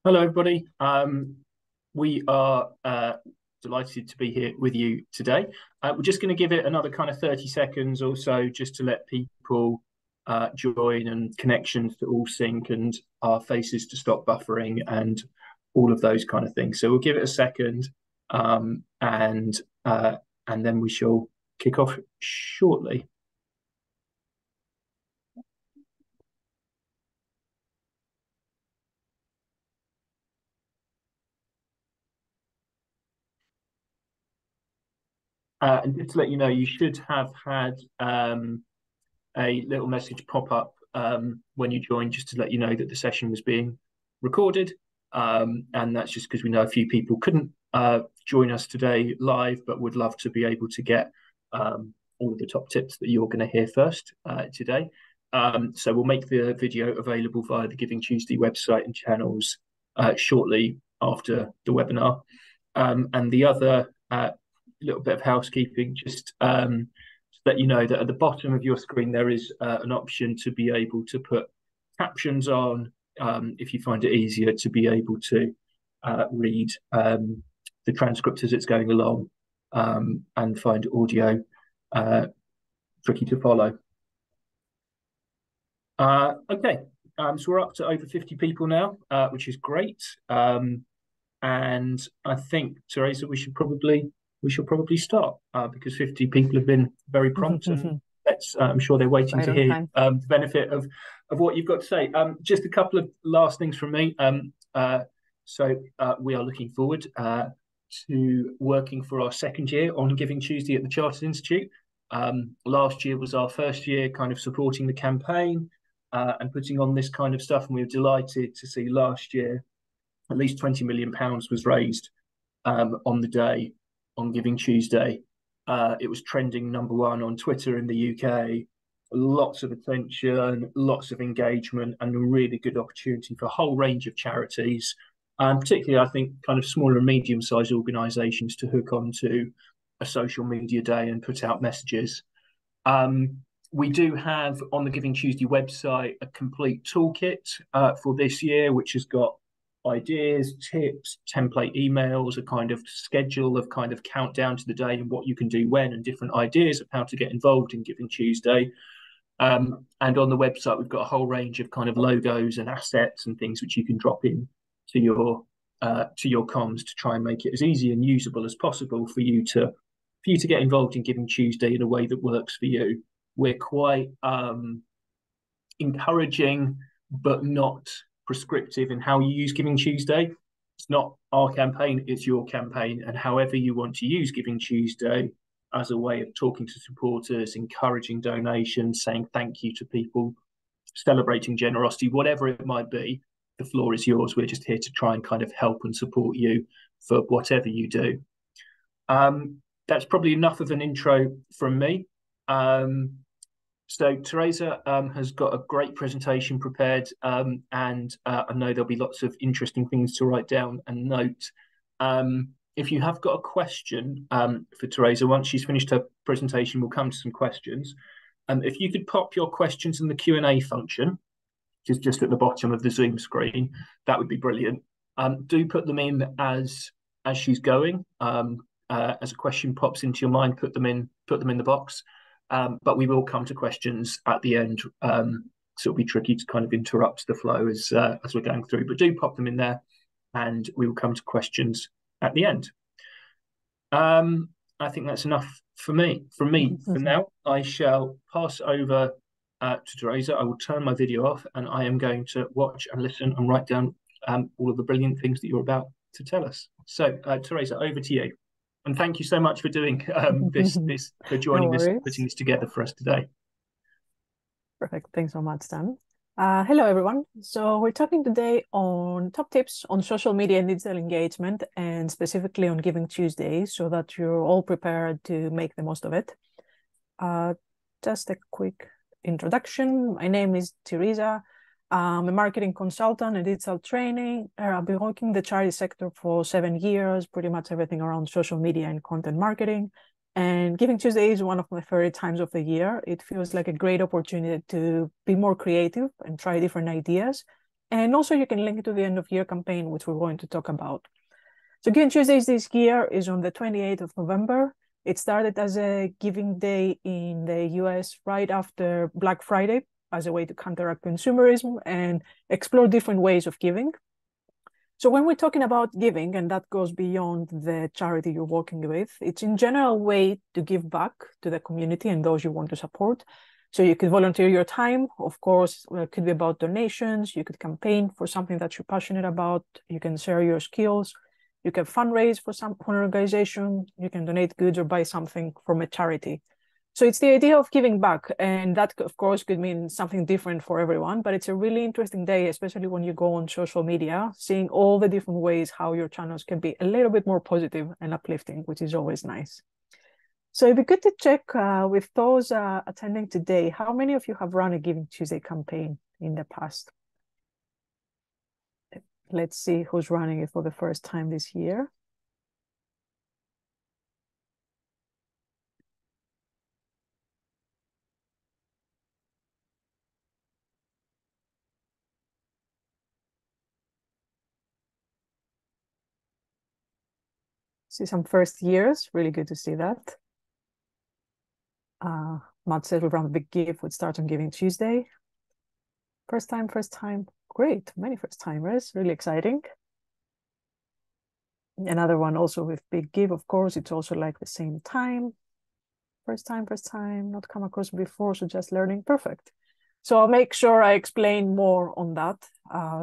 Hello, everybody. We are delighted to be here with you today. We're just going to give it another kind of 30 seconds or so just to let people join and connections to all sync and our faces to stop buffering and all of those kind of things. So we'll give it a second and then we shall kick off shortly. And just to let you know, you should have had a little message pop up when you joined, just to let you know that the session was being recorded. And that's just because we know a few people couldn't join us today live, but would love to be able to get all of the top tips that you're going to hear first today. So we'll make the video available via the Giving Tuesday website and channels shortly after the webinar. And the other little bit of housekeeping, just let you know that at the bottom of your screen there is an option to be able to put captions on if you find it easier to be able to read the transcript as it's going along and find audio tricky to follow. Okay, so we're up to over 50 people now, which is great. And I think, Tereza, we should probably start because 50 people have been very prompt and I'm sure they're waiting to hear the benefit of what you've got to say. Just a couple of last things from me. So we are looking forward to working for our second year on Giving Tuesday at the Chartered Institute. Last year was our first year kind of supporting the campaign and putting on this kind of stuff. And we were delighted to see last year at least £20 million was raised on the day on Giving Tuesday. It was trending #1 on Twitter in the UK. Lots of attention, lots of engagement, and a really good opportunity for a whole range of charities, particularly, I think, kind of smaller and medium-sized organisations to hook onto a social media day and put out messages. We do have on the Giving Tuesday website a complete toolkit for this year, which has got ideas, tips, template emails, a kind of schedule of kind of countdown to the day and what you can do when, and different ideas of how to get involved in Giving Tuesday. And on the website, we've got a whole range of kind of logos and assets and things which you can drop in to your comms to try and make it as easy and usable as possible for you to get involved in Giving Tuesday in a way that works for you. We're quite encouraging, but not prescriptive in how you use Giving Tuesday. It's not our campaign, it's your campaign. And however you want to use Giving Tuesday as a way of talking to supporters, encouraging donations, saying thank you to people, celebrating generosity, whatever it might be, the floor is yours. We're just here to try and kind of help and support you for whatever you do. That's probably enough of an intro from me. So Tereza has got a great presentation prepared, and I know there'll be lots of interesting things to write down and note. If you have got a question for Tereza, once she's finished her presentation, we'll come to some questions. If you could pop your questions in the Q&A function, which is just at the bottom of the Zoom screen, that would be brilliant. Do put them in as she's going. As a question pops into your mind, put them in the box. But we will come to questions at the end, so it'll be tricky to kind of interrupt the flow as we're going through. But do pop them in there, and we will come to questions at the end. I think that's enough for me. From me for now, I shall pass over to Tereza. I will turn my video off, and I am going to watch and listen and write down all of the brilliant things that you're about to tell us. So, Tereza, over to you. And thank you so much for doing this for joining us, putting this together for us today. Perfect. Thanks so much, Dan. Hello, everyone. So we're talking today on top tips on social media and digital engagement, and specifically on Giving Tuesday, so that you're all prepared to make the most of it. Just a quick introduction. My name is Tereza. I'm a marketing consultant and digital training. I've been working in the charity sector for 7 years, pretty much everything around social media and content marketing. And Giving Tuesday is one of my favorite times of the year. It feels like a great opportunity to be more creative and try different ideas And also you can link it to the end of year campaign, which we're going to talk about. So Giving Tuesdays this year is on the 28th of November. It started as a giving day in the US right after Black Friday as a way to counteract consumerism and explore different ways of giving. So when we're talking about giving, and that goes beyond the charity you're working with, it's in general a way to give back to the community and those you want to support. So you could volunteer your time. Of course, it could be about donations. You could campaign for something that you're passionate about. You can share your skills. You can fundraise for an organization. You can donate goods or buy something from a charity. So it's the idea of giving back. And that, of course, could mean something different for everyone. But it's a really interesting day, especially when you go on social media, seeing all the different ways how your channels can be a little bit more positive and uplifting, which is always nice. So it'd be good to check with those attending today, how many of you have run a Giving Tuesday campaign in the past? Let's see who's running it for the first time this year. See some first years, really good to see that. Matt said we run a big give, would start on Giving Tuesday. First time, great, many first timers, really exciting. Another one also with big give, of course, it's also like the same time. First time, not come across before, so just learning, perfect. So I'll make sure I explain more on that,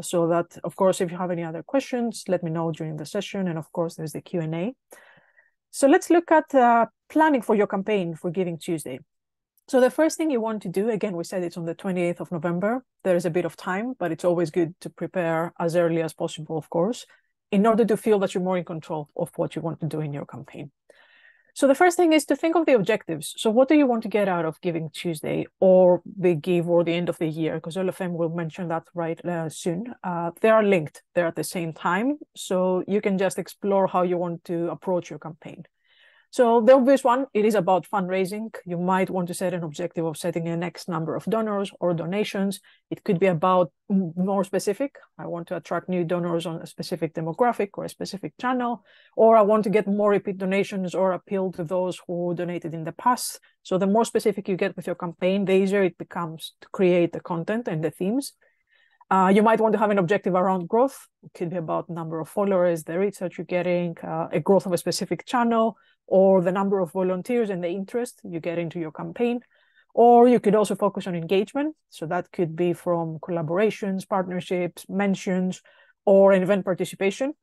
so that, of course, if you have any other questions, let me know during the session, and of course, there's the Q&A. So let's look at planning for your campaign for Giving Tuesday. So the first thing you want to do, again, we said it's on the 28th of November. There is a bit of time, but it's always good to prepare as early as possible, of course, in order to feel that you're more in control of what you want to do in your campaign. So the first thing is to think of the objectives. So what do you want to get out of Giving Tuesday or the give or the end of the year? Because all of them will mention that right soon. They are linked. They're at the same time. So you can just explore how you want to approach your campaign. So the obvious one, it is about fundraising. You might want to set an objective of setting a next number of donors or donations. It could be about more specific. I want to attract new donors on a specific demographic or a specific channel, or I want to get more repeat donations or appeal to those who donated in the past. So the more specific you get with your campaign, the easier it becomes to create the content and the themes. You might want to have an objective around growth. It could be about number of followers, the reach that you're getting, a growth of a specific channel, or the number of volunteers and the interest you get into your campaign. Or you could also focus on engagement. So that could be from collaborations, partnerships, mentions, or an event participation.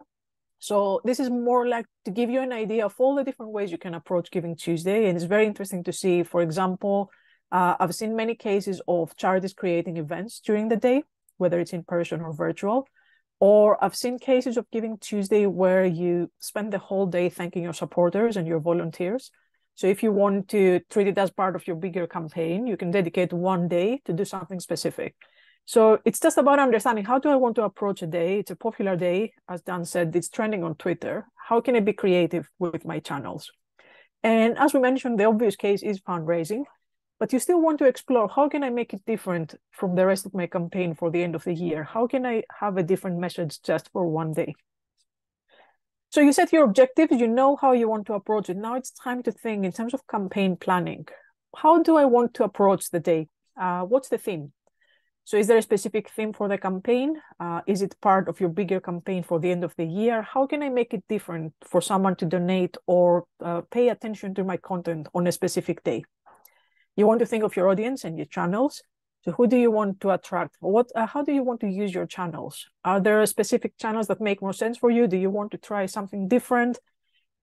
So this is more like to give you an idea of all the different ways you can approach Giving Tuesday. And it's very interesting to see, for example, I've seen many cases of charities creating events during the day, whether it's in person or virtual. Or I've seen cases of Giving Tuesday where you spend the whole day thanking your supporters and your volunteers. So if you want to treat it as part of your bigger campaign, you can dedicate one day to do something specific. So it's just about understanding, how do I want to approach a day? It's a popular day, as Dan said, it's trending on Twitter. How can I be creative with my channels? And as we mentioned, the obvious case is fundraising. But you still want to explore, how can I make it different from the rest of my campaign for the end of the year? How can I have a different message just for one day? So you set your objectives, you know how you want to approach it. Now it's time to think in terms of campaign planning. How do I want to approach the day? What's the theme? So is there a specific theme for the campaign? Is it part of your bigger campaign for the end of the year? How can I make it different for someone to donate or pay attention to my content on a specific day? You want to think of your audience and your channels. So who do you want to attract? How do you want to use your channels? Are there specific channels that make more sense for you? Do you want to try something different?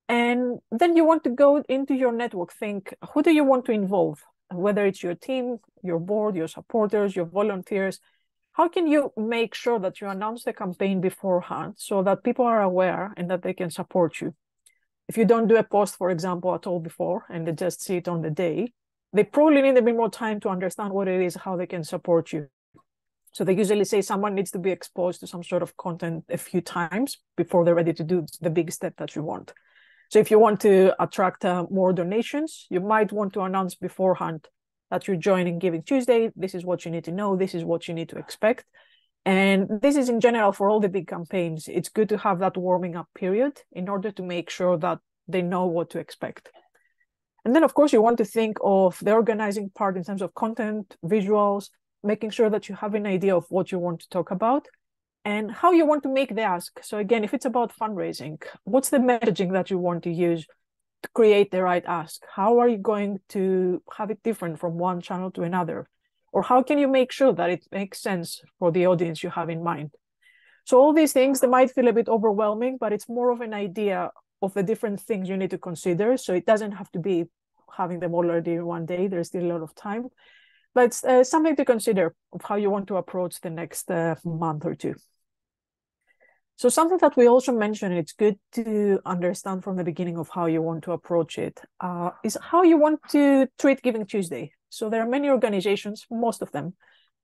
And then you want to go into your network, think, who do you want to involve? Whether it's your team, your board, your supporters, your volunteers. How can you make sure that you announce the campaign beforehand so that people are aware and that they can support you? If you don't do a post, for example, at all before, and they just see it on the day, they probably need a bit more time to understand what it is, how they can support you. So they usually say someone needs to be exposed to some sort of content a few times before they're ready to do the big step that you want. So if you want to attract more donations, you might want to announce beforehand that you're joining Giving Tuesday. This is what you need to know. This is what you need to expect. And this is in general for all the big campaigns. It's good to have that warming up period in order to make sure that they know what to expect. And then, of course, you want to think of the organizing part in terms of content, visuals, making sure that you have an idea of what you want to talk about and how you want to make the ask. So again, if it's about fundraising, what's the messaging that you want to use to create the right ask? How are you going to have it different from one channel to another? Or how can you make sure that it makes sense for the audience you have in mind? So all these things, they might feel a bit overwhelming, but it's more of an idea of the different things you need to consider. So it doesn't have to be having them already in one day. There's still a lot of time, but it's something to consider of how you want to approach the next month or two. So something that we also mentioned, it's good to understand from the beginning of how you want to approach it, is how you want to treat Giving Tuesday. So there are many organizations, most of them,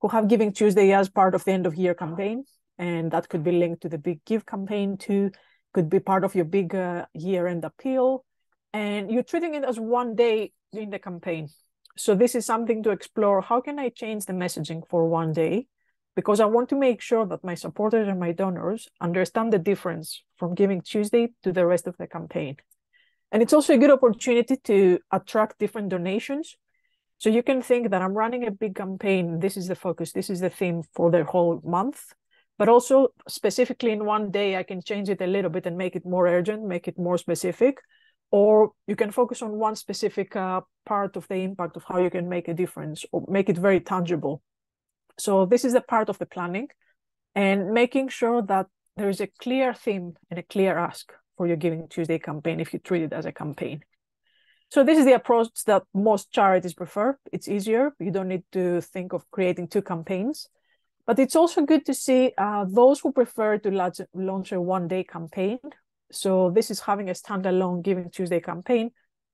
who have Giving Tuesday as part of the end of year campaign. And that could be linked to the big Give campaign too, could be part of your big year-end appeal. And you're treating it as one day in the campaign. So this is something to explore. How can I change the messaging for one day? Because I want to make sure that my supporters and my donors understand the difference from Giving Tuesday to the rest of the campaign. And it's also a good opportunity to attract different donations. So you can think that I'm running a big campaign. This is the focus. This is the theme for the whole month. But also specifically in one day, I can change it a little bit and make it more urgent, make it more specific. Or you can focus on one specific part of the impact of how you can make a difference or make it very tangible. So this is a part of the planning and making sure that there is a clear theme and a clear ask for your Giving Tuesday campaign if you treat it as a campaign. So this is the approach that most charities prefer. It's easier. You don't need to think of creating two campaigns. But it's also good to see those who prefer to launch a one-day campaign. So this is having a standalone Giving Tuesday campaign.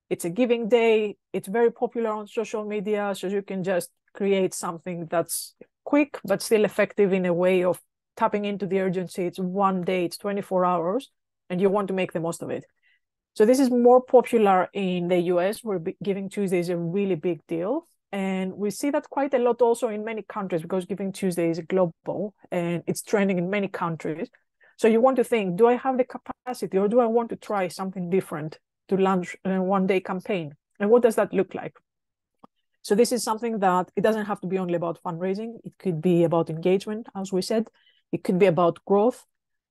It's a giving day. It's very popular on social media. So you can just create something that's quick, but still effective in a way of tapping into the urgency. It's one day, it's 24 hours, and you want to make the most of it. So this is more popular in the US, where Giving Tuesday is a really big deal. And we see that quite a lot also in many countries because Giving Tuesday is global and it's trending in many countries. So you want to think, do I have the capacity or do I want to try something different to launch a one-day campaign? And what does that look like? So this is something that it doesn't have to be only about fundraising. It could be about engagement, as we said. It could be about growth.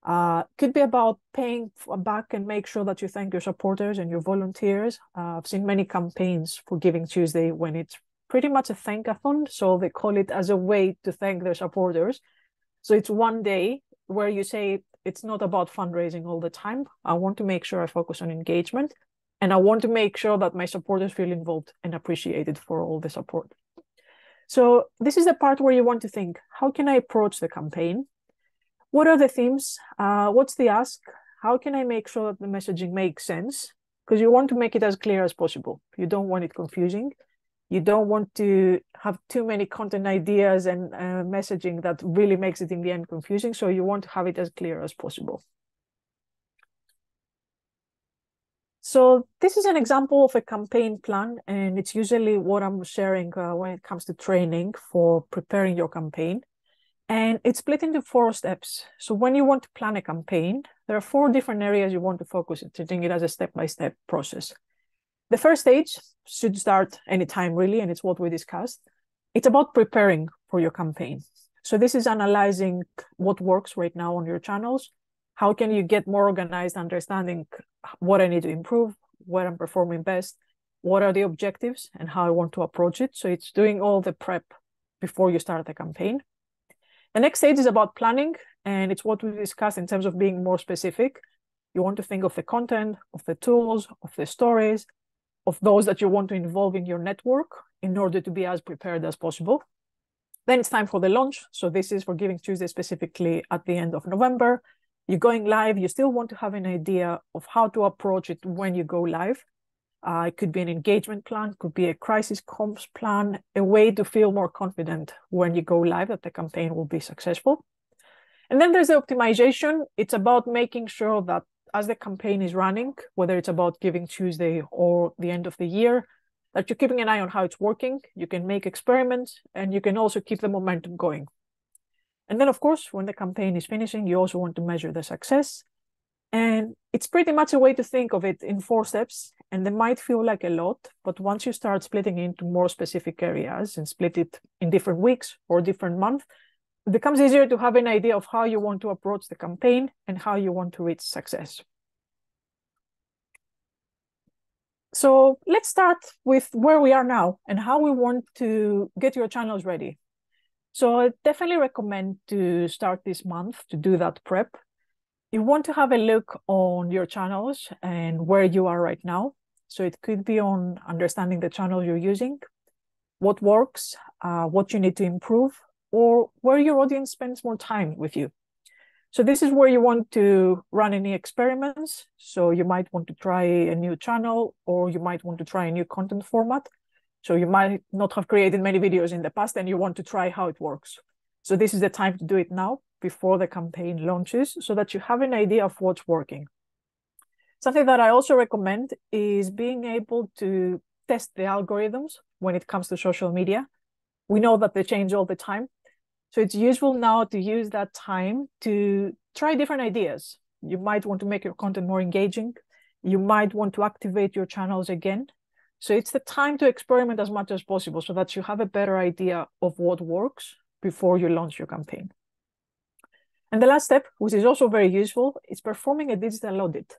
Could be about paying back and make sure that you thank your supporters and your volunteers. I've seen many campaigns for Giving Tuesday when it's pretty much a thankathon. So they call it as a way to thank their supporters. So it's one day where you say, it's not about fundraising all the time. I want to make sure I focus on engagement. And I want to make sure that my supporters feel involved and appreciated for all the support. So this is the part where you want to think, how can I approach the campaign? What are the themes? What's the ask? How can I make sure that the messaging makes sense? Because you want to make it as clear as possible. You don't want it confusing. You don't want to have too many content ideas and messaging that really makes it in the end confusing. So you want to have it as clear as possible. So this is an example of a campaign plan, and it's usually what I'm sharing when it comes to training for preparing your campaign. And it's split into 4 steps. So when you want to plan a campaign, there are 4 different areas you want to focus on, treating it as a step-by-step process. The first stage should start anytime, really, and it's what we discussed. It's about preparing for your campaign. So this is analyzing what works right now on your channels. How can you get more organized, understanding what I need to improve, where I'm performing best, what are the objectives, and how I want to approach it. So it's doing all the prep before you start the campaign. The next stage is about planning, and it's what we discussed in terms of being more specific. You want to think of the content, of the tools, of the stories, of those that you want to involve in your network in order to be as prepared as possible. Then it's time for the launch. So this is for Giving Tuesday specifically at the end of November. You're going live. You still want to have an idea of how to approach it when you go live. It could be an engagement plan, could be a crisis comms plan, a way to feel more confident when you go live that the campaign will be successful. And then there's the optimization. It's about making sure that as the campaign is running, whether it's about Giving Tuesday or the end of the year, that you're keeping an eye on how it's working. You can make experiments and you can also keep the momentum going. And then, of course, when the campaign is finishing, you also want to measure the success. And it's pretty much a way to think of it in 4 steps. And they might feel like a lot, but once you start splitting into more specific areas and split it in different weeks or different months, it becomes easier to have an idea of how you want to approach the campaign and how you want to reach success. So let's start with where we are now and how we want to get your channels ready. So I definitely recommend to start this month to do that prep. You want to have a look on your channels and where you are right now. So it could be on understanding the channel you're using, what works, what you need to improve, or where your audience spends more time with you. So this is where you want to run any experiments. So you might want to try a new channel, or you might want to try a new content format. So you might not have created many videos in the past and you want to try how it works. So this is the time to do it now before the campaign launches so that you have an idea of what's working. Something that I also recommend is being able to test the algorithms when it comes to social media. We know that they change all the time. So it's useful now to use that time to try different ideas. You might want to make your content more engaging. You might want to activate your channels again. So it's the time to experiment as much as possible so that you have a better idea of what works before you launch your campaign. And the last step, which is also very useful, is performing a digital audit.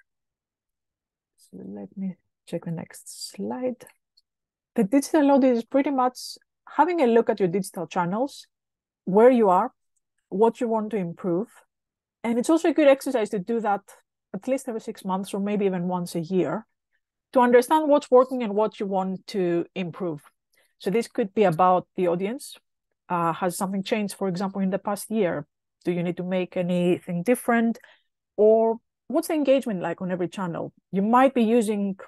So let me check the next slide. The digital audit is pretty much having a look at your digital channels, where you are, what you want to improve. And it's also a good exercise to do that at least every 6 months or maybe even once a year to understand what's working and what you want to improve. So this could be about the audience. Has something changed, for example, in the past year? Do you need to make anything different? Or what's the engagement like on every channel? You might be using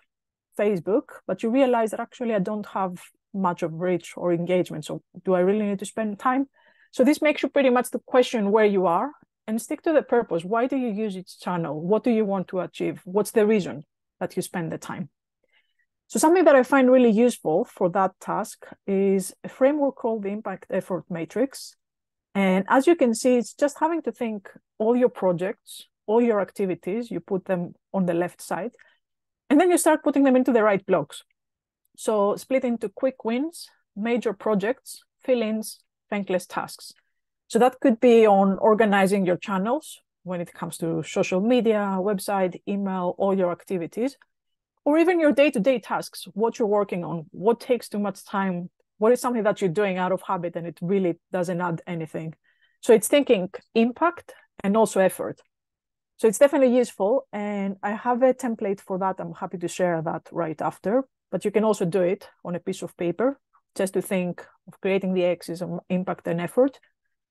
Facebook, but you realize that actually I don't have much of reach or engagement. So do I really need to spend time? So this makes you pretty much to question where you are and stick to the purpose. Why do you use each channel? What do you want to achieve? What's the reason that you spend the time? So something that I find really useful for that task is a framework called the Impact Effort Matrix. And as you can see, it's just having to think all your projects, all your activities, you put them on the left side, and then you start putting them into the right blocks. So split into quick wins, major projects, fill-ins, thankless tasks. So that could be on organizing your channels when it comes to social media, website, email, all your activities, or even your day-to-day tasks, what you're working on, what takes too much time, what is something that you're doing out of habit and it really doesn't add anything. So it's thinking impact and also effort. So it's definitely useful. And I have a template for that. I'm happy to share that right after, but you can also do it on a piece of paper just to think of creating the axis of impact and effort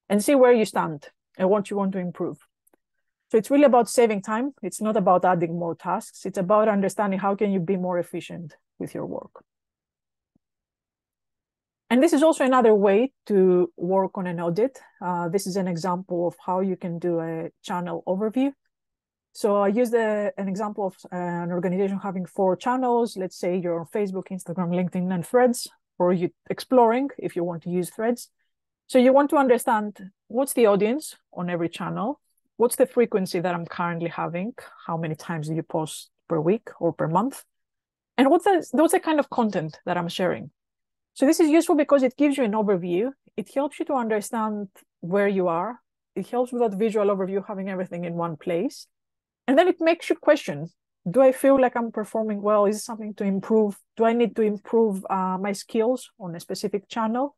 and see where you stand and what you want to improve. So it's really about saving time. It's not about adding more tasks. It's about understanding how can you be more efficient with your work. And this is also another way to work on an audit. This is an example of how you can do a channel overview. So I used an example of an organization having 4 channels. Let's say you're on Facebook, Instagram, LinkedIn, and Threads, or you're exploring if you want to use Threads. So you want to understand what's the audience on every channel, what's the frequency that I'm currently having, how many times do you post per week or per month, and what's the kind of content that I'm sharing. So this is useful because it gives you an overview. It helps you to understand where you are. It helps with that visual overview, having everything in one place. And then it makes you question, do I feel like I'm performing well? Is it something to improve? Do I need to improve my skills on a specific channel?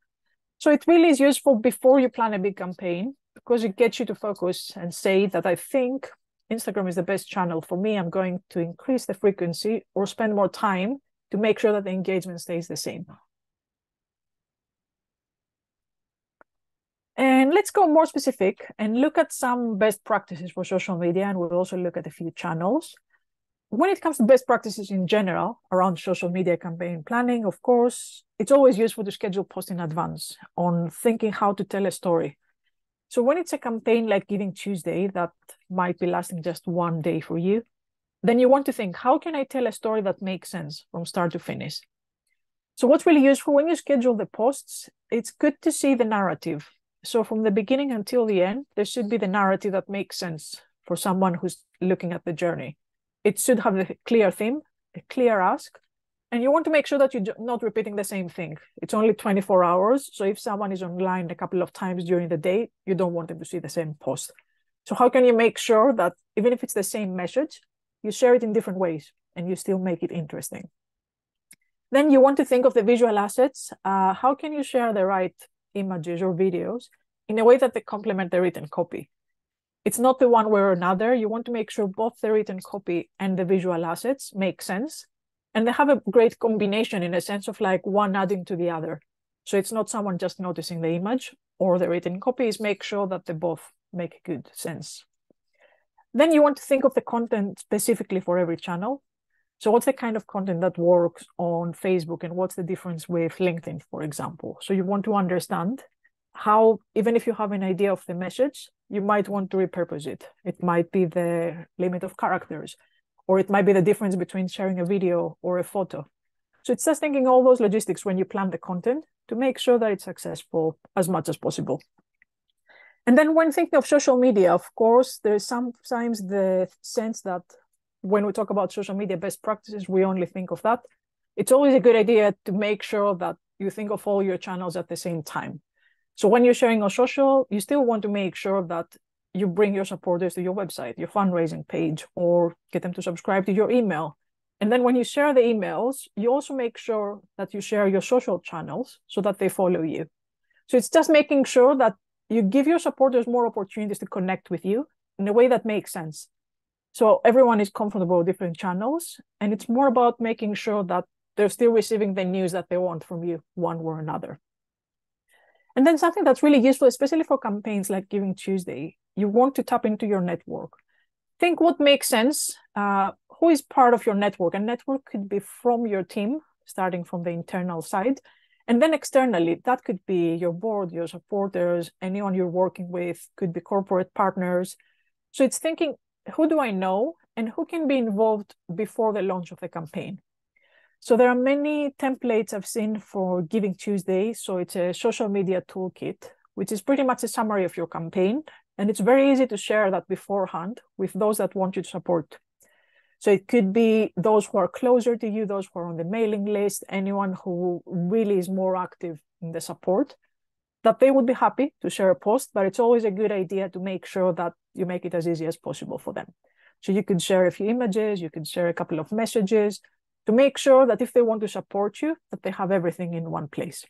So it really is useful before you plan a big campaign because it gets you to focus and say that I think Instagram is the best channel for me. I'm going to increase the frequency or spend more time to make sure that the engagement stays the same. And let's go more specific and look at some best practices for social media, and we'll also look at a few channels. When it comes to best practices in general around social media campaign planning, of course, it's always useful to schedule posts in advance on thinking how to tell a story. So when it's a campaign like GivingTuesday that might be lasting just one day for you, then you want to think, how can I tell a story that makes sense from start to finish? So what's really useful when you schedule the posts, it's good to see the narrative. So from the beginning until the end, there should be the narrative that makes sense for someone who's looking at the journey. It should have a clear theme, a clear ask, and you want to make sure that you're not repeating the same thing. It's only 24 hours. So if someone is online a couple of times during the day, you don't want them to see the same post. So how can you make sure that even if it's the same message, you share it in different ways and you still make it interesting? Then you want to think of the visual assets. How can you share the right images or videos in a way that they complement the written copy? It's not the one way or another. You want to make sure both the written copy and the visual assets make sense. And they have a great combination in a sense of like one adding to the other. So it's not someone just noticing the image or the written copy, is make sure that they both make good sense. Then you want to think of the content specifically for every channel. So what's the kind of content that works on Facebook and what's the difference with LinkedIn, for example? So you want to understand how, even if you have an idea of the message, you might want to repurpose it. It might be the limit of characters, or it might be the difference between sharing a video or a photo. So it's just thinking all those logistics when you plan the content to make sure that it's successful as much as possible. And then when thinking of social media, of course, there's sometimes the sense that when we talk about social media best practices, we only think of that. It's always a good idea to make sure that you think of all your channels at the same time. So when you're sharing on social, you still want to make sure that you bring your supporters to your website, your fundraising page, or get them to subscribe to your email. And then when you share the emails, you also make sure that you share your social channels so that they follow you. So it's just making sure that you give your supporters more opportunities to connect with you in a way that makes sense. So everyone is comfortable with different channels, and it's more about making sure that they're still receiving the news that they want from you, one way or another. And then something that's really useful, especially for campaigns like GivingTuesday, you want to tap into your network. Think what makes sense, who is part of your network. And network could be from your team, starting from the internal side, and then externally, that could be your board, your supporters, anyone you're working with, could be corporate partners. So it's thinking, who do I know and who can be involved before the launch of the campaign? So there are many templates I've seen for GivingTuesday. So it's a social media toolkit, which is pretty much a summary of your campaign. And it's very easy to share that beforehand with those that want you to support. So it could be those who are closer to you, those who are on the mailing list, anyone who really is more active in the support, that they would be happy to share a post, but it's always a good idea to make sure that you make it as easy as possible for them. So you could share a few images, you could share a couple of messages to make sure that if they want to support you, that they have everything in one place.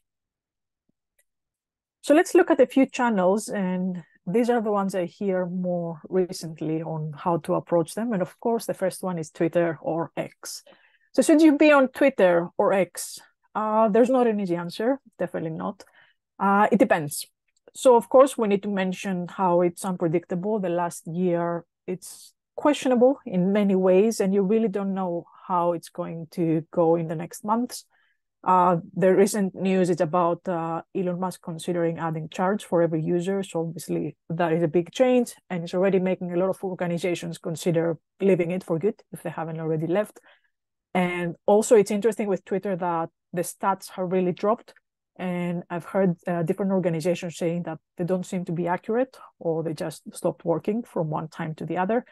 So let's look at a few channels, and these are the ones I hear more recently on how to approach them. And of course, the first one is Twitter or X. So should you be on Twitter or X? There's not an easy answer, definitely not. It depends. So of course, we need to mention how it's unpredictable. The last year, it's questionable in many ways, and you really don't know how it's going to go in the next months. The recent news is about Elon Musk considering adding charge for every user. So obviously that is a big change, and it's already making a lot of organizations consider leaving it for good if they haven't already left. And also it's interesting with Twitter that the stats have really dropped. And I've heard different organizations saying that they don't seem to be accurate, or they just stopped working from one time to the other.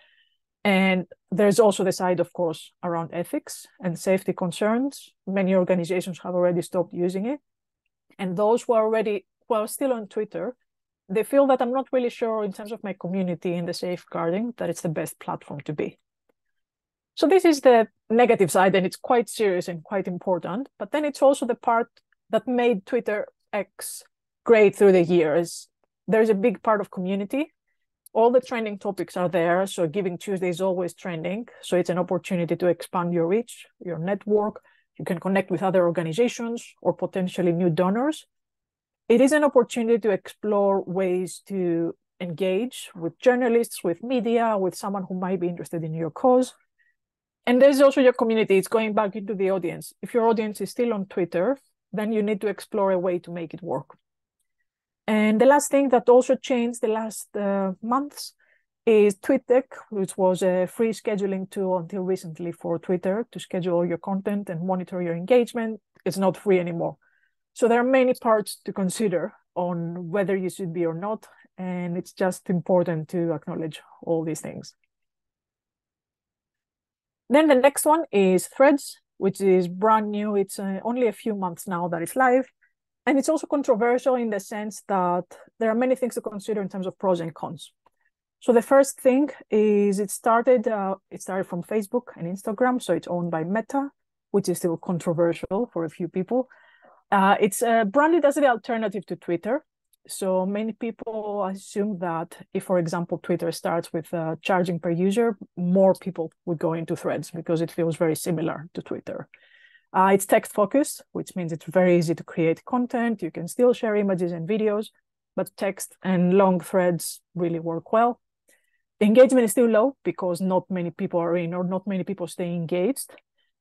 And there's also the side, of course, around ethics and safety concerns. Many organizations have already stopped using it. And those who are still on Twitter, they feel that I'm not really sure in terms of my community and the safeguarding that it's the best platform to be. So this is the negative side, and it's quite serious and quite important. But then it's also the part that made Twitter X great through the years. There's a big part of community. All the trending topics are there. So GivingTuesday is always trending. So it's an opportunity to expand your reach, your network. You can connect with other organizations or potentially new donors. It is an opportunity to explore ways to engage with journalists, with media, with someone who might be interested in your cause. And there's also your community. It's going back into the audience. If your audience is still on Twitter, then you need to explore a way to make it work. And the last thing that also changed the last months is TweetDeck, which was a free scheduling tool until recently for Twitter to schedule all your content and monitor your engagement. It's not free anymore. So there are many parts to consider. on whether you should be or not. And it's just important to acknowledge all these things. Then the next one is Threads, which is brand new. It's only a few months now that it's live. And it's also controversial in the sense that there are many things to consider in terms of pros and cons. So the first thing is it started from Facebook and Instagram, so it's owned by Meta, which is still controversial for a few people. It's branded as the alternative to Twitter. So many people assume that if, for example, Twitter starts with charging per user, more people would go into Threads because it feels very similar to Twitter. It's text focused, which means it's very easy to create content. You can still share images and videos, but text and long threads really work well. Engagement is still low because not many people are in or not many people stay engaged.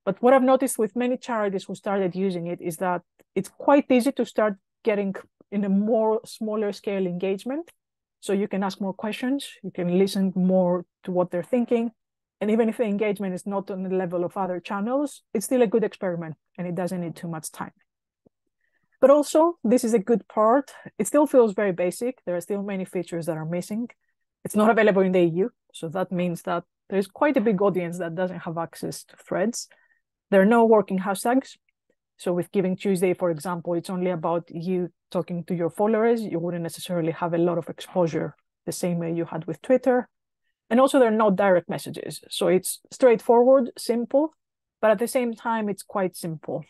But what I've noticed with many charities who started using it is that it's quite easy to start getting in a more smaller scale engagement. So you can ask more questions, you can listen more to what they're thinking. And even if the engagement is not on the level of other channels, it's still a good experiment and it doesn't need too much time. But also, this is a good part. It still feels very basic. There are still many features that are missing. It's not available in the EU, so that means that there's quite a big audience that doesn't have access to Threads. There are no working hashtags. So with GivingTuesday, for example, it's only about you talking to your followers. You wouldn't necessarily have a lot of exposure the same way you had with Twitter. And also there are no direct messages. So it's straightforward, simple, but at the same time, it's quite simple.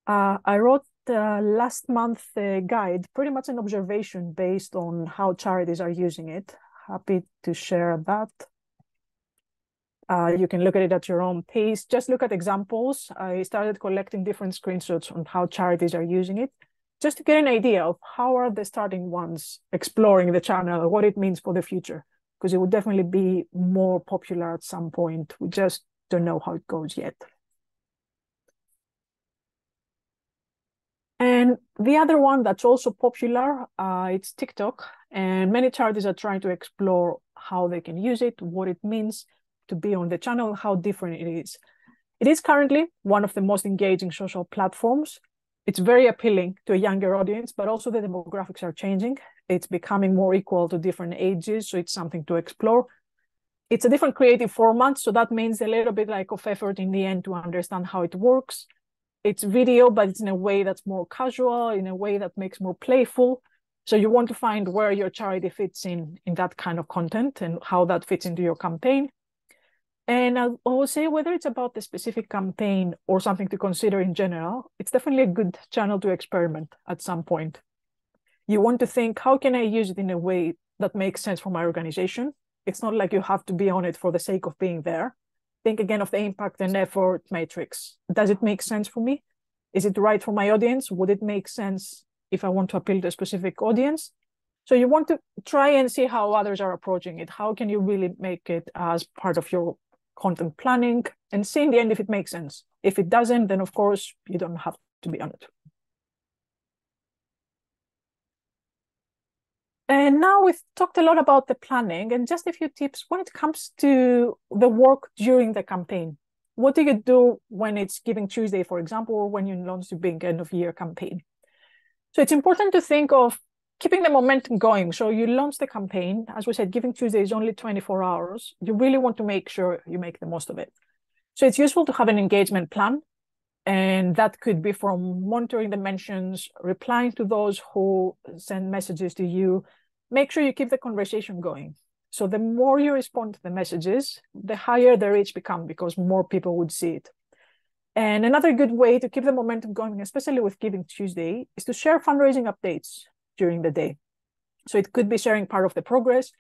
I wrote last month a guide, pretty much an observation based on how charities are using it. Happy to share that. You can look at it at your own pace. Just look at examples. I started collecting different screenshots on how charities are using it, just to get an idea of how are the starting ones exploring the channel, what it means for the future, because it would definitely be more popular at some point. We just don't know how it goes yet. And the other one that's also popular, it's TikTok. And many charities are trying to explore how they can use it, what it means to be on the channel, how different it is. It is currently one of the most engaging social platforms. It's very appealing to a younger audience, but also the demographics are changing. It's becoming more equal to different ages, so it's something to explore. It's a different creative format, so that means a little bit like of effort in the end to understand how it works. It's video, but it's in a way that's more casual, in a way that makes more playful. So you want to find where your charity fits in that kind of content and how that fits into your campaign. And I will say whether it's about the specific campaign or something to consider in general, it's definitely a good channel to experiment at some point. You want to think, how can I use it in a way that makes sense for my organization? It's not like you have to be on it for the sake of being there. Think again of the impact and effort matrix. Does it make sense for me? Is it right for my audience? Would it make sense if I want to appeal to a specific audience? So you want to try and see how others are approaching it. How can you really make it as part of your content planning and see in the end if it makes sense. If it doesn't, then of course you don't have to be on it. And now we've talked a lot about the planning and just a few tips when it comes to the work during the campaign. What do you do when it's GivingTuesday, for example, or when you launch a big end of year campaign? So it's important to think of keeping the momentum going. So you launch the campaign. As we said, GivingTuesday is only 24 hours. You really want to make sure you make the most of it. So it's useful to have an engagement plan. And that could be from monitoring the mentions, replying to those who send messages to you. Make sure you keep the conversation going. So the more you respond to the messages, the higher the reach become because more people would see it. And another good way to keep the momentum going, especially with GivingTuesday, is to share fundraising updates during the day. So it could be sharing part of the progress.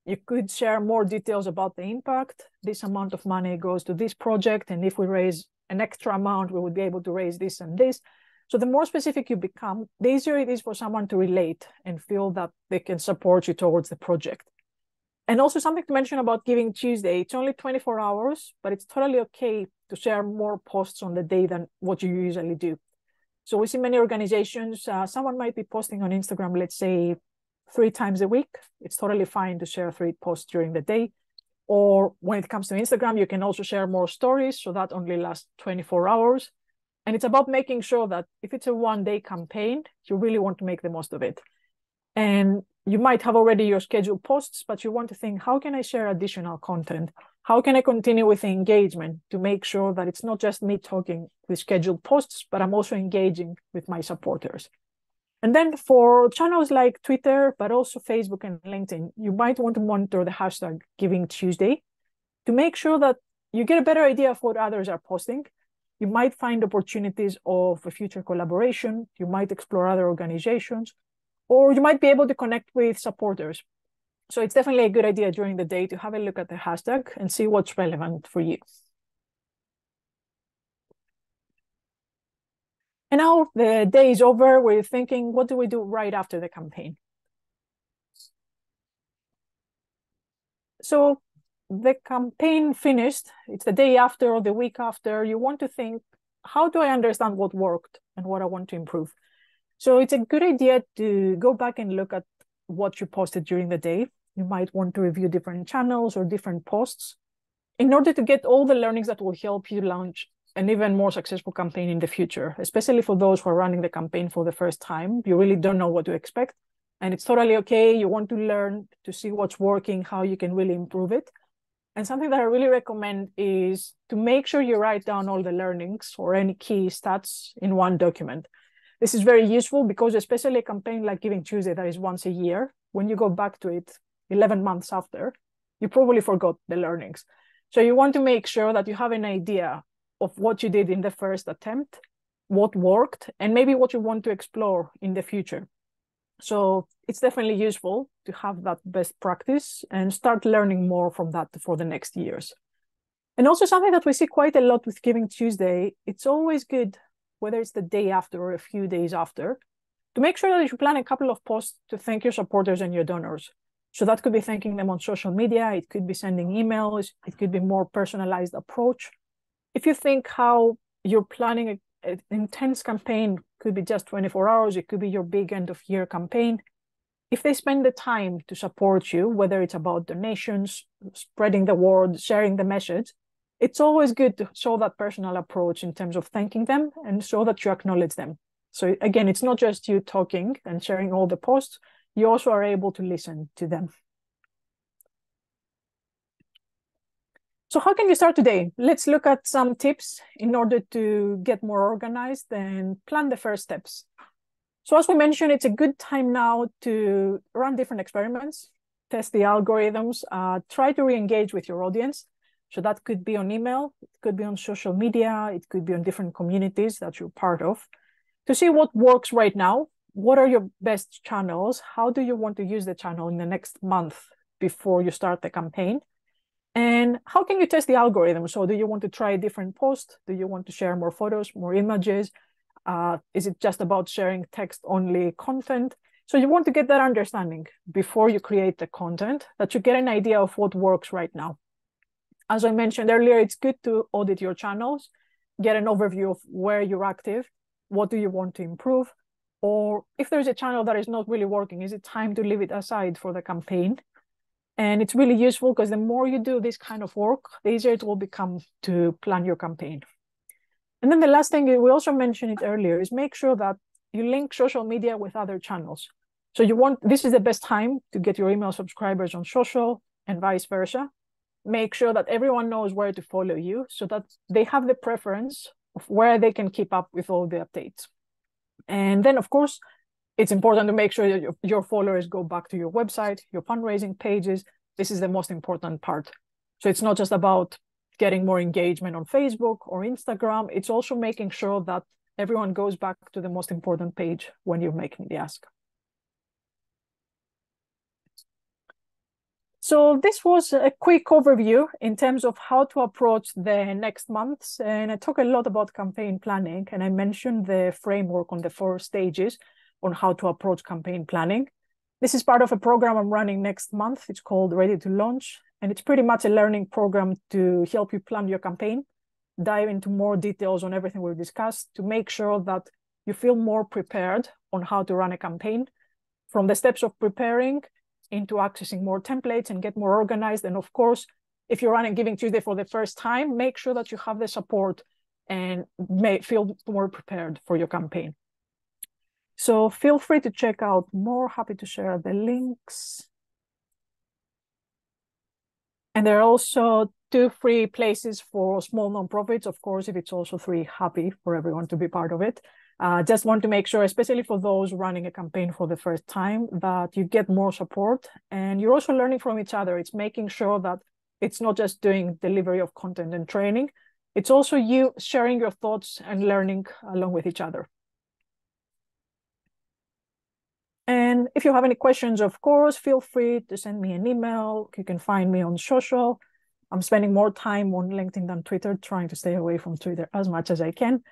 You could share more details about the impact. This amount of money goes to this project. And if we raise an extra amount, we would be able to raise this and this. So the more specific you become, the easier it is for someone to relate and feel that they can support you towards the project. And also something to mention about GivingTuesday, it's only 24 hours, but it's totally okay to share more posts on the day than what you usually do. So we see many organizations, someone might be posting on Instagram, let's say 3 times a week. It's totally fine to share 3 posts during the day. Or when it comes to Instagram, you can also share more stories. So that only lasts 24 hours. And it's about making sure that if it's a one-day campaign, you really want to make the most of it. And you might have already your scheduled posts, but you want to think, how can I share additional content? How can I continue with the engagement to make sure that it's not just me talking with scheduled posts, but I'm also engaging with my supporters? And then for channels like Twitter, but also Facebook and LinkedIn, you might want to monitor the hashtag GivingTuesday to make sure that you get a better idea of what others are posting. You might find opportunities of a future collaboration. You might explore other organizations, or you might be able to connect with supporters. So it's definitely a good idea during the day to have a look at the hashtag and see what's relevant for you. And now the day is over, we're thinking, what do we do right after the campaign? So the campaign finished, it's the day after or the week after, you want to think, how do I understand what worked and what I want to improve? So it's a good idea to go back and look at what you posted during the day. You might want to review different channels or different posts in order to get all the learnings that will help you launch an even more successful campaign in the future, especially for those who are running the campaign for the first time. You really don't know what to expect, and it's totally okay. You want to learn to see what's working, how you can really improve it. And something that I really recommend is to make sure you write down all the learnings or any key stats in one document. This is very useful because especially a campaign like GivingTuesday that is once a year, when you go back to it 11 months after, you probably forgot the learnings. So you want to make sure that you have an idea of what you did in the first attempt, what worked, and maybe what you want to explore in the future. So it's definitely useful to have that best practice and start learning more from that for the next years. And also something that we see quite a lot with GivingTuesday, it's always good, whether it's the day after or a few days after, to make sure that you plan a couple of posts to thank your supporters and your donors. So that could be thanking them on social media, it could be sending emails, it could be more personalized approach. If you think how you're planning an intense campaign, could be just 24 hours, it could be your big end of year campaign. If they spend the time to support you, whether it's about donations, spreading the word, sharing the message, it's always good to show that personal approach in terms of thanking them and show that you acknowledge them. So again, it's not just you talking and sharing all the posts, you also are able to listen to them. So how can you start today? Let's look at some tips in order to get more organized and plan the first steps. So as we mentioned, it's a good time now to run different experiments, test the algorithms, try to re-engage with your audience. So that could be on email, it could be on social media, it could be on different communities that you're part of, to see what works right now. What are your best channels? How do you want to use the channel in the next month before you start the campaign? And how can you test the algorithm? So do you want to try a different post? Do you want to share more photos, more images? Is it just about sharing text-only content? So you want to get that understanding before you create the content, that you get an idea of what works right now. As I mentioned earlier, it's good to audit your channels, get an overview of where you're active, what do you want to improve, or if there's a channel that is not really working, is it time to leave it aside for the campaign? And it's really useful because the more you do this kind of work, the easier it will become to plan your campaign. And then the last thing, we also mentioned it earlier, is make sure that you link social media with other channels. So this is the best time to get your email subscribers on social and vice versa. Make sure that everyone knows where to follow you so that they have the preference of where they can keep up with all the updates. And then, of course, it's important to make sure that your followers go back to your website, your fundraising pages. This is the most important part. So it's not just about getting more engagement on Facebook or Instagram. It's also making sure that everyone goes back to the most important page when you're making the ask. So this was a quick overview in terms of how to approach the next months. And I talked a lot about campaign planning, and I mentioned the framework on the 4 stages on how to approach campaign planning. This is part of a program I'm running next month. It's called Ready to Launch, and it's pretty much a learning program to help you plan your campaign, dive into more details on everything we've discussed to make sure that you feel more prepared on how to run a campaign, from the steps of preparing into accessing more templates and get more organized. And of course, if you're running GivingTuesday for the first time, make sure that you have the support and may feel more prepared for your campaign. So feel free to check out more. Happy to share the links. And there are also 2 free places for small nonprofits. Of course, if it's also free, happy for everyone to be part of it. Just want to make sure, especially for those running a campaign for the first time, that you get more support and you're also learning from each other. It's making sure that it's not just doing delivery of content and training. It's also you sharing your thoughts and learning along with each other. And if you have any questions, of course, feel free to send me an email. You can find me on social. I'm spending more time on LinkedIn than Twitter, trying to stay away from Twitter as much as I can,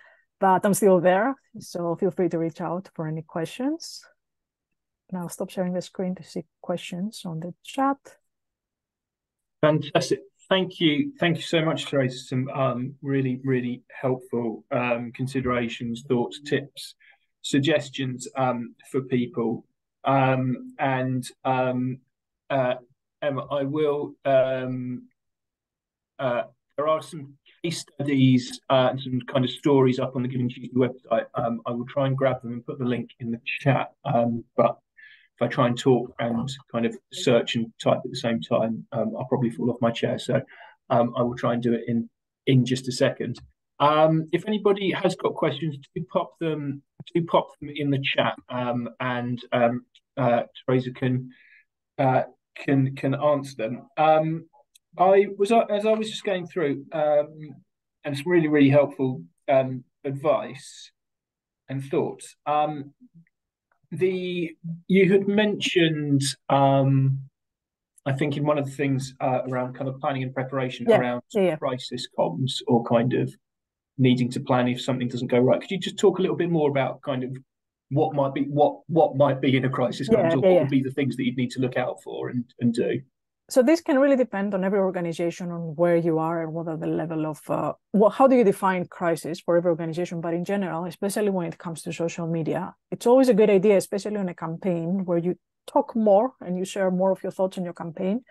but I'm still there. So feel free to reach out for any questions. Now stop sharing the screen to see questions on the chat. Fantastic. Thank you. Thank you so much, Tereza. Some really, really helpful considerations, thoughts, tips, suggestions for people. Emma, I will. There are some case studies and some kind of stories up on the GivingTuesday website. I will try and grab them and put the link in the chat. But if I try and talk and kind of search and type at the same time, I'll probably fall off my chair. So I will try and do it in just a second. If anybody has got questions, do pop them in the chat, and Tereza can answer them. As I was just going through, and some really, really helpful advice and thoughts. You had mentioned, I think in one of the things around kind of planning and preparation around crisis comms, or kind of needing to plan if something doesn't go right. Could you just talk a little bit more about kind of what might be in a crisis comms, or what would be the things that you'd need to look out for and do? So this can really depend on every organization, on where you are and what are the level of, how do you define crisis for every organization? But in general, especially when it comes to social media, it's always a good idea, especially on a campaign where you talk more and you share more of your thoughts on your campaign,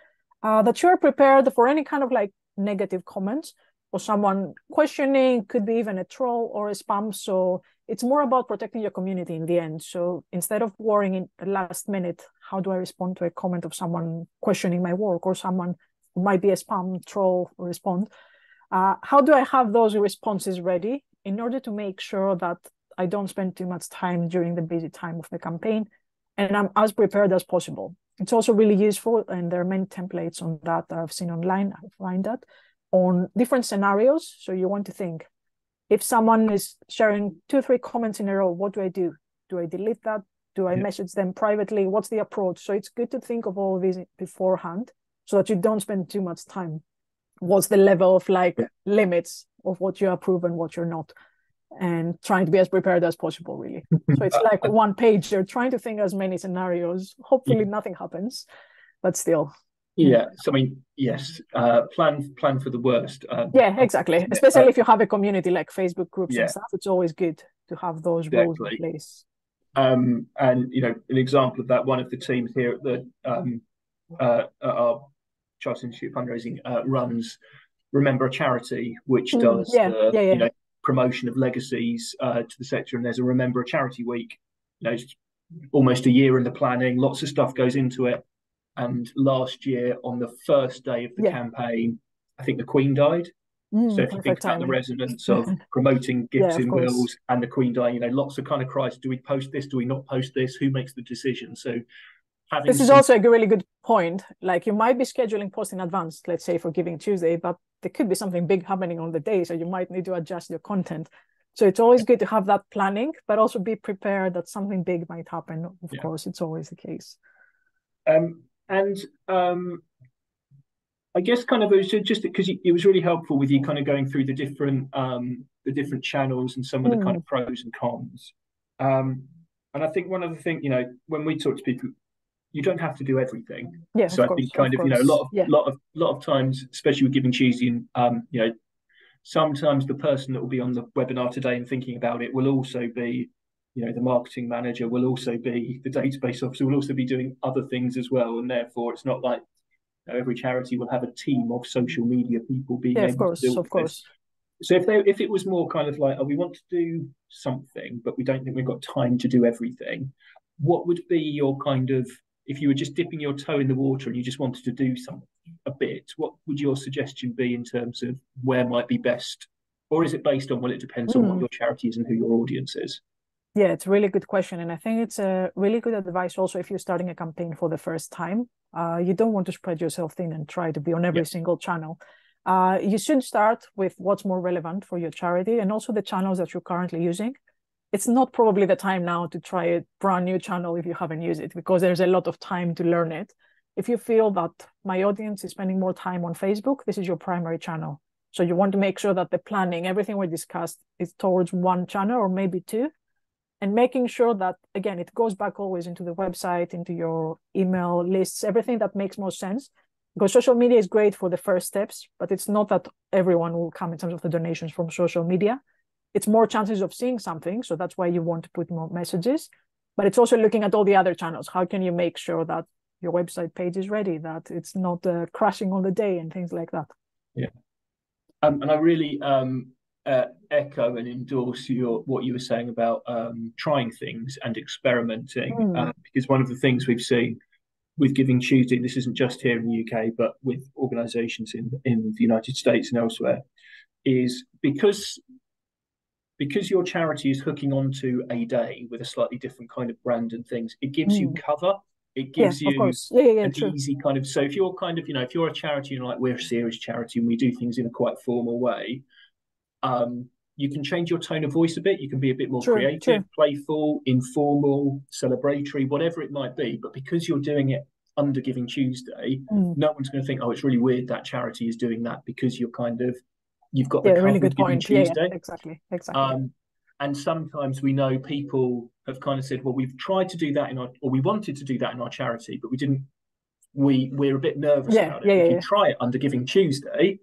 that you're prepared for any kind of like negative comments or someone questioning, could be even a troll or a spam. So it's more about protecting your community in the end. So instead of worrying in the last minute, how do I respond to a comment of someone questioning my work, or someone who might be a spam troll respond? How do I have those responses ready in order to make sure that I don't spend too much time during the busy time of the campaign, and I'm as prepared as possible? It's also really useful, and there are many templates on that I've seen online. I find that on different scenarios. So you want to think, if someone is sharing 2 or 3 comments in a row, what do I do? Do I delete that? Do I message them privately? What's the approach? So it's good to think of all of these beforehand so that you don't spend too much time. What's the level of like limits of what you approve and what you're not? And trying to be as prepared as possible, really. So it's like one page. You're trying to think as many scenarios. Hopefully nothing happens, but still. Yeah, so I mean, yes, plan for the worst. Exactly. Especially if you have a community like Facebook groups and stuff, it's always good to have those rules in place. And you know, an example of that, one of the teams here at the our Chartered Institute fundraising runs Remember a Charity, which does you know, promotion of legacies to the sector, and there's a Remember a Charity week. You know, it's almost a year in the planning, lots of stuff goes into it. And last year, on the first day of the campaign, I think the Queen died. So if you think about the resonance of promoting gifts in wills and the Queen dying, you know, lots of kind of cries. Do we post this? Do we not post this? Who makes the decision? So this is also a really good point. Like, you might be scheduling posts in advance, let's say for GivingTuesday, but there could be something big happening on the day, so you might need to adjust your content. So it's always good to have that planning, but also be prepared that something big might happen. Of course, it's always the case. I guess kind of, it was just because it was really helpful with you kind of going through the different channels and some of the kind of pros and cons. And I think one of the things, you know, when we talk to people, you don't have to do everything. So I think kind of, you know, a lot of times, especially with GivingTuesday, and you know, sometimes the person that will be on the webinar today and thinking about it will also be, you know, the marketing manager, will also be the database officer, will also be doing other things as well, and therefore it's not like, you know, every charity will have a team of social media people being able to deal with this. So if it was more kind of like, oh, we want to do something, but we don't think we've got time to do everything, what would be your kind of, if you were just dipping your toe in the water and you just wanted to do something a bit, what would your suggestion be in terms of where might be best? Or is it based on, well, it depends on what Mm. your charity is and who your audience is? Yeah, it's a really good question. And I think it's a really good advice also if you're starting a campaign for the first time. You don't want to spread yourself thin and try to be on Yeah, every single channel. You should start with what's more relevant for your charity and also the channels that you're currently using. It's not probably the time now to try a brand new channel if you haven't used it, because there's a lot of time to learn it. If you feel that my audience is spending more time on Facebook, this is your primary channel. So you want to make sure that the planning, everything we discussed, is towards one channel or maybe two, and making sure that, again, it goes back always into the website, into your email lists, everything that makes most sense. Because social media is great for the first steps, but it's not that everyone will come in terms of the donations from social media. It's more chances of seeing something. So that's why you want to put more messages. But it's also looking at all the other channels. How can you make sure that your website page is ready, that it's not crashing on the day and things like that? yeah. And I really echo and endorse what you were saying about trying things and experimenting, Mm. because one of the things we've seen with Giving Tuesday, this isn't just here in the UK, but with organisations in the United States and elsewhere, is because your charity is hooking onto a day with a slightly different kind of brand and things, it gives you Mm. cover. It Yeah, gives of you course. Yeah, an true. easy kind of, so if you're kind of, if you're a charity and like we're a serious charity and we do things in a quite formal way, um, you can change your tone of voice a bit. You can be a bit more True, creative, true. playful, informal, celebratory, whatever it might be. But because you're doing it under Giving Tuesday, Mm. no one's going to think, oh, it's really weird that charity is doing that, because you've got the Yeah, really cover of good Giving point. Yeah, Tuesday. exactly, exactly. Um, and sometimes we know people have kind of said, well, we've tried to do that or we wanted to do that in our charity, but we didn't. We're a bit nervous Yeah, about it. yeah, yeah, If you yeah. try it under Giving Tuesday,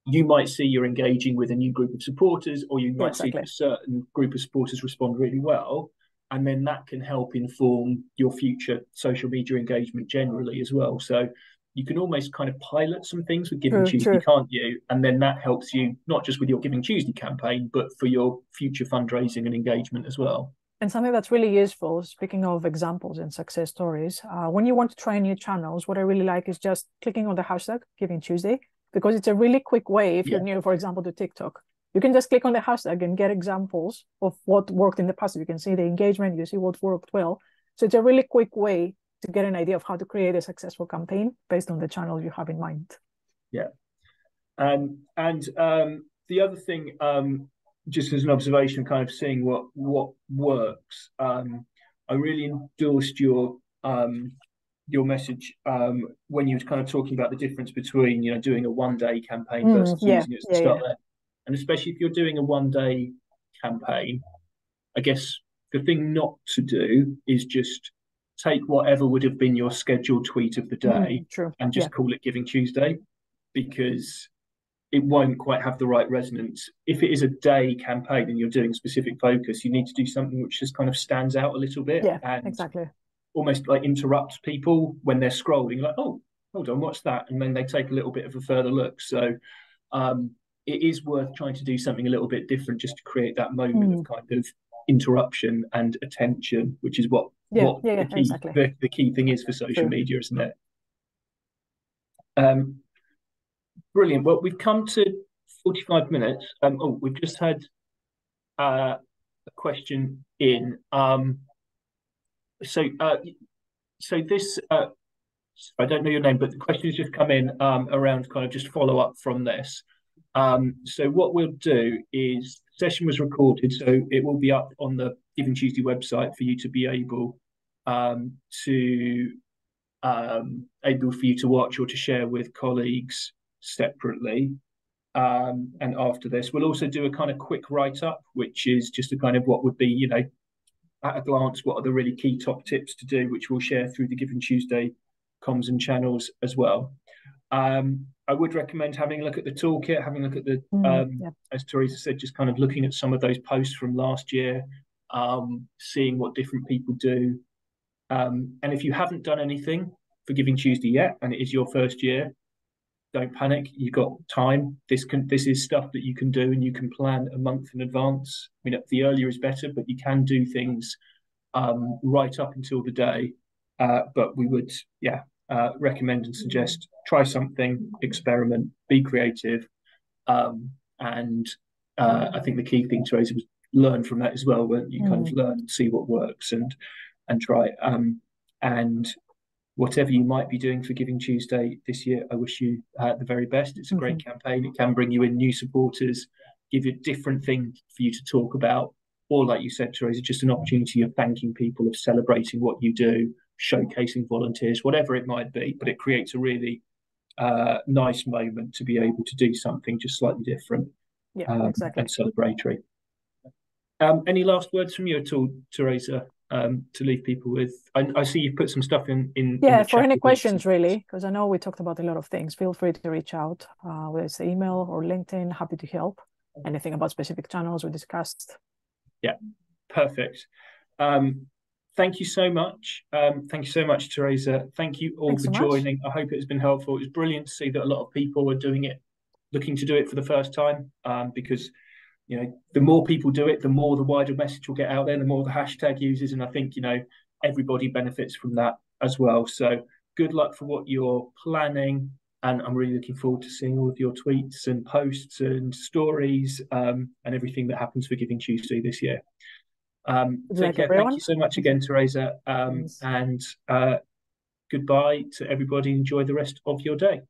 you might see you're engaging with a new group of supporters, or you Yeah, might see that exactly. a certain group of supporters respond really well. And then that can help inform your future social media engagement generally as well. So you can almost kind of pilot some things with Giving True, Tuesday, true. can't you? And then that helps you not just with your Giving Tuesday campaign, but for your future fundraising and engagement as well. And something that's really useful, speaking of examples and success stories, when you want to try new channels, what I really like is just clicking on the hashtag Giving Tuesday, because it's a really quick way, if you're Yeah, new, for example, to TikTok, you can just click on the hashtag and get examples of what worked in the past. You can see the engagement, you see what worked well. So it's a really quick way to get an idea of how to create a successful campaign based on the channel you have in mind. yeah. And the other thing, just as an observation, kind of seeing what works. I really endorsed your message when you were kind of talking about the difference between doing a 1 day campaign versus Yeah, using it as the yeah, start yeah. there, and especially if you're doing a 1 day campaign, I guess the thing not to do is just take whatever would have been your scheduled tweet of the day True. and Yeah. just call it Giving Tuesday, because it won't quite have the right resonance. If it is a day campaign and you're doing specific focus, you need to do something which just kind of stands out a little bit Yeah, and exactly. almost like interrupts people when they're scrolling, like, oh, hold on, what's that? And then they take a little bit of a further look. So um, it is worth trying to do something a little bit different just to create that moment of Mm. kind of interruption and attention, which is Yeah, what yeah, the yeah, key exactly. the key thing is for social True. media, isn't it? Um, Brilliant. Well, we've come to 45 minutes. Oh, we've just had a question in. So, so this, I don't know your name, but the question has just come in around kind of just follow up from this. So what we'll do is the session was recorded, so it will be up on the Giving Tuesday website for you to be um, to able for you to watch or to share with colleagues separately. And after this, we'll also do a kind of quick write up, which is just a kind of what would be, at a glance, what are the really key top tips to do, which we'll share through the Giving Tuesday comms and channels as well. I would recommend having a look at the toolkit, having a look at Yeah. as Teresa said, just kind of looking at some of those posts from last year, seeing what different people do. And if you haven't done anything for Giving Tuesday yet, and it is your first year, don't panic. You've got time. This is stuff that you can do, and you can plan a month in advance. I mean, the earlier is better, but you can do things right up until the day. But we would, recommend and suggest try something, experiment, be creative, and I think the key thing, Teresa, was learn from that as well. When you kind of learn and see what works and try. And whatever you might be doing for Giving Tuesday this year, I wish you the very best. It's a great campaign. It can bring you in new supporters, give you a different thing for you to talk about, or like you said, Teresa, just an opportunity of thanking people, of celebrating what you do, showcasing volunteers, whatever it might be. But it creates a really nice moment to be able to do something just slightly different exactly. and celebratory. Any last words from you at all, Teresa, to leave people with? I see you've put some stuff in Yeah, the for chat any questions, really, because I know we talked about a lot of things. Feel free to reach out, whether it's email or LinkedIn. Happy to help. Anything about specific channels we discussed. Yeah, perfect. Thank you so much. Thank you so much, Teresa. Thank you all for joining. I hope it has been helpful. It was brilliant to see that a lot of people are doing it, looking to do it for the first time, because the more people do it, the more the wider message will get out there, the more the hashtag uses, and I think everybody benefits from that as well. So good luck for what you're planning, and I'm really looking forward to seeing all of your tweets and posts and stories and everything that happens for Giving Tuesday this year. Take care. Thank you so much again, Teresa, and goodbye to everybody. Enjoy the rest of your day.